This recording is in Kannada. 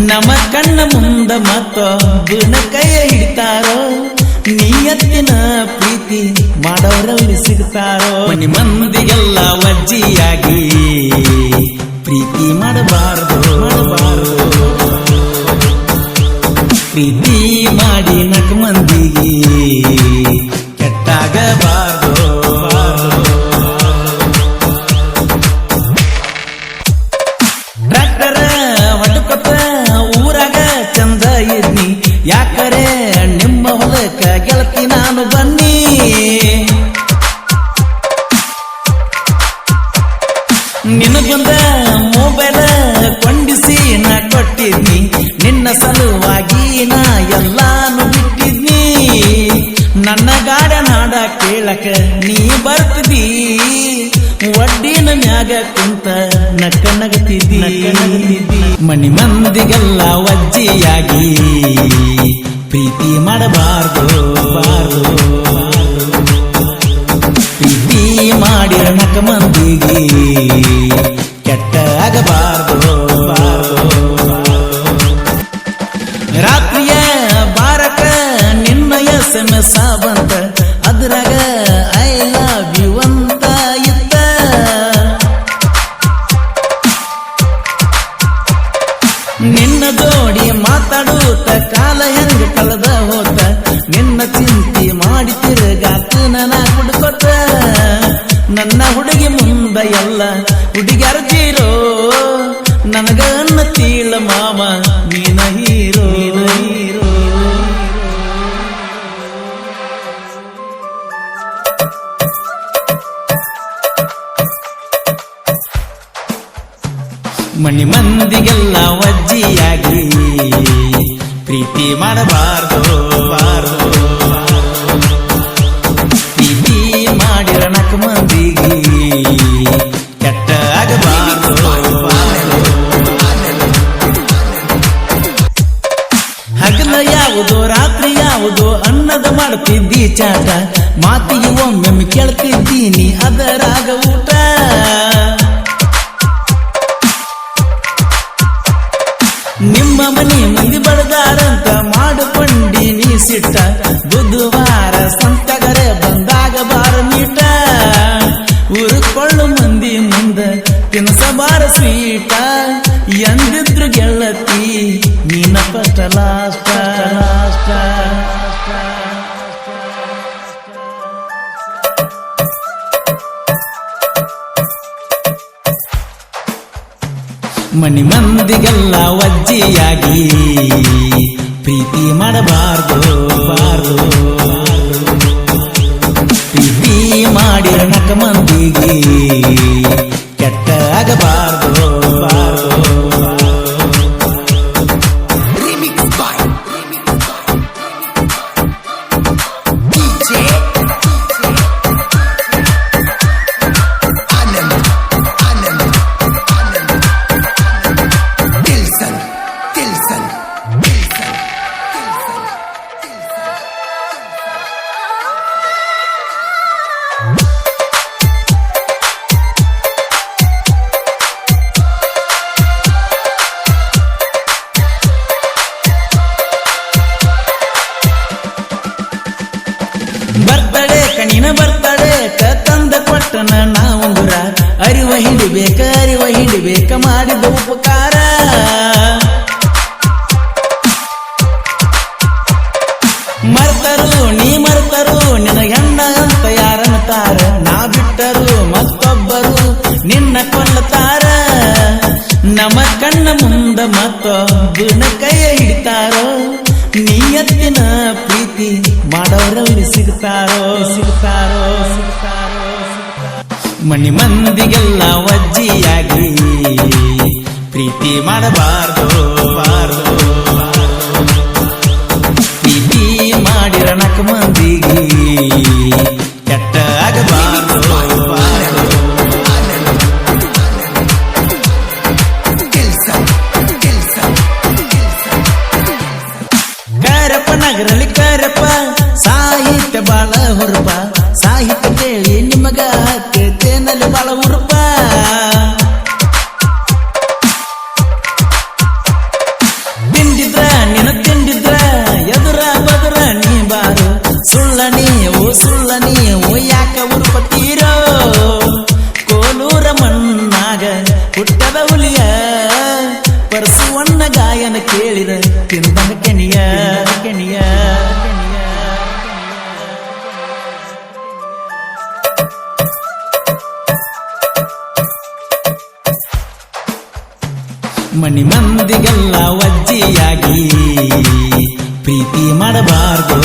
ನಮ್ಮ ಕಣ್ಣ ಮುಂದ ಮತ್ತೊಬ್ಬನ ಕೈಯ ಹಿಡಿತಾರೋ ನಿಯತ್ತಿನ ಪ್ರೀತಿ ಮಾಡೋರಲ್ಲಿ ಸಿಗ್ತಾರೋ ಮನಿ ಮಂದಿಗೆಲ್ಲ ವಜ್ಜಿಯಾಗಿ ಪ್ರೀತಿ ಮಾಡಬಾರದು ಪ್ರೀತಿ ಮಾಡಿ ನಕ ಮಂದಿಗೆ ಕೆಟ್ಟಾಗಬಾರದು ಟ್ರ್ಯಾಕ್ಟರ್ ಹೊಡ್ಕೊತ ಊರಾಗ ಚಂದ ಇದ್ನಿ ಯಾಕರೆ ನಿಮ್ಮ ಹೊಲಕ್ಕ ಗೆಳತಿ ನಾನು ಬನ್ನಿ ನಿನಗೊಂದ ಮೊಬೈಲ್ ಕೊಂಡಿಸಿ ನಾ ಕೊಟ್ಟಿದ್ನಿ ನಿನ್ನ ಸಲುವಾಗಿ ನಾ ಎಲ್ಲಾನು ಬಿಟ್ಟಿದ್ನಿ ನನ್ನ ಗಾಡ ನಾಡ ಕೇಳಕ ನೀ ಬರ್ತಿದ್ದಿ ಒಡ್ಡಿನ ಮ್ಯಾಗ ಕುಂತ ನಕ್ಕ ನಗತಿದ್ದಿ ಮನಿ ಮಂದಿಗೆಲ್ಲ ವಜ್ಜಿಯಾಗಿ ಪ್ರೀತಿ ಮಾಡಬಾರ್ದು ಪ್ರೀತಿ ಮಾಡಿರ ನಕ ಮಂದಿಗೆ ಕೆಟ್ಟ ಆಗಬಾರ್ದು ರಾತ್ರಿಯ ಬಾರಕ ನಿನ್ನ SMS ಬಂತ ಅದ್ರಾಗ ಐ ಲವ್ ಯು ಅಂತ ಇತ್ತ ನಿನ್ನ ಜೋಡಿ ಮಾತಾಡುತ್ತ ಕಾಲ ಹೆಂಗ ಕಳೆದ ಹೋತ ನಿನ್ನ ಚಿಂತೆ ಮಾಡಿ ತಿರುಗಾಕ ನನ ಹುಡುಕೊತ ನನ್ನ ಹುಡುಗಿ ಮುಂದ ಎಲ್ಲ ಹುಡುಗ್ಯಾರ ಜೀರೋ ನನಗ ಅನ್ನತೀಳ ಮಾಮ ನೀನ ಹೀರೋ ಮನಿ ಮಂದಿಗೆಲ್ಲ ವಜ್ಜಿಯಾಗಿ ಪ್ರೀತಿ ಮಾಡಬಾರ್ದು ಪ್ರೀತಿ ಮಾಡಿರ ನಕ ಮಂದಿಗೆ ಕೆಟ್ಟ ಆಗಬಾರ್ದು ಹಗಲ ಯಾವುದು ರಾತ್ರಿ ಯಾವುದು ಅನ್ನದ ಮಾಡ್ತಿದ್ದಿ ಚಾಟ ಮಾತಿಗೆ ಒಮ್ಮೆ ಕೇಳ್ತಿದ್ದೀನಿ ಅದರಾಗ ಊಟ ನಿಮ್ಮ ಮನೆ ಮಂದಿ ಬಡದಾರಂತ ಮಾಡಿಕೊಂಡೀನಿ ಸಿಟ್ಟ ಬುಧವಾರ ಸಂತಗರೆ ಬಂದಾಗ ಬಾರ ಮೀಟ ಉರುಕೊಳ್ಳು ಮಂದಿ ಮುಂದ ತಿನ್ಸಬಾರ ಸ್ವೀಟ ಎಂದಿದ್ರು ಗೆಳತಿ ನೀನ ಫಸ್ಟ್ ಲಾಸ್ಟ್ ಮನಿ ಮಂದಿಗೆಲ್ಲ ವಜ್ಜಿಯಾಗಿ ಪ್ರೀತಿ ಮಾಡಬಾರ್ದು ಪ್ರೀತಿ ಮಾಡಿರ ನಕ ಮಂದಿಗೆ ಕೆಟ್ಟ ಆಗಬಾರ್ದು ಬರ್ತಡೆ ಕಣಿನ ಬರ್ತಡೆ ತಂದ ಕೊಟ್ಟನ ನಾವುಂಗುರ ಅರಿವ ಹಿಡಿಬೇಕ ಮಾಡಿದ ಉಪಕಾರ ಮರ್ತರು ನೀ ಮರ್ತರು ನಿನ್ನ ಹೆಣ್ಣ ಅಂತ ಯಾರನ್ತಾರ ನಾ ಬಿಟ್ಟರು ಮತ್ತೊಬ್ಬರು ನಿನ್ನ ಕೊಲ್ಲತಾರ ನಮ್ಮ ಕಣ್ಣ ಮುಂದ ಮತ್ತೊಬ್ಬನ ಕೈಯ ಹಿಡಿತಾರೋ ನಿಯತ್ತಿನ ಪ್ರೀತಿ ಮಾಡೋರಲ್ಲಿ ಸಿಗ್ತಾರೋ ಮನಿ ಮಂದಿಗೆಲ್ಲ ವಜ್ಜಿಯಾಗಿ ಪ್ರೀತಿ ಮಾಡಬಾರ್ದು ಪ್ರೀತಿ ಮಾಡಿರ ನಕ ಮಂದಿಗೆ ಕೆಟ್ಟ ಆಗಬಾರ್ದು ಕರಪ್ಪ ನಗರಲ್ಲಿ ಕರಪ್ಪ ಸಾಹಿತ್ಯ ಬಾಳ ಹೊರಪ ಸಾಹಿತ್ಯ ಕೇಳಿ ನಿಮಗ ಕೇಳ್ತೇನಲ್ಲಿ ಬಾಳ ಉರುಪ ಸುಳ್ಳ ನೀವು ಯಾಕ ಉರುಪತ್ತೀರೋ ಕೋಲೂರ ಮಣ್ಣಾಗ ಹುಟ್ಟದ ಹುಲಿಯ ಪರಸುವಣ್ಣ ಗಾಯನ ಕೇಳಿದ ತಿಂದಂಗ ಕೆಣಿಯ ಮನಿ ಮಂದಿಗೆಲ್ಲ ವಜ್ಜಿಯಾಗಿ ಪ್ರೀತಿ ಮಾಡಬಾರ್ದು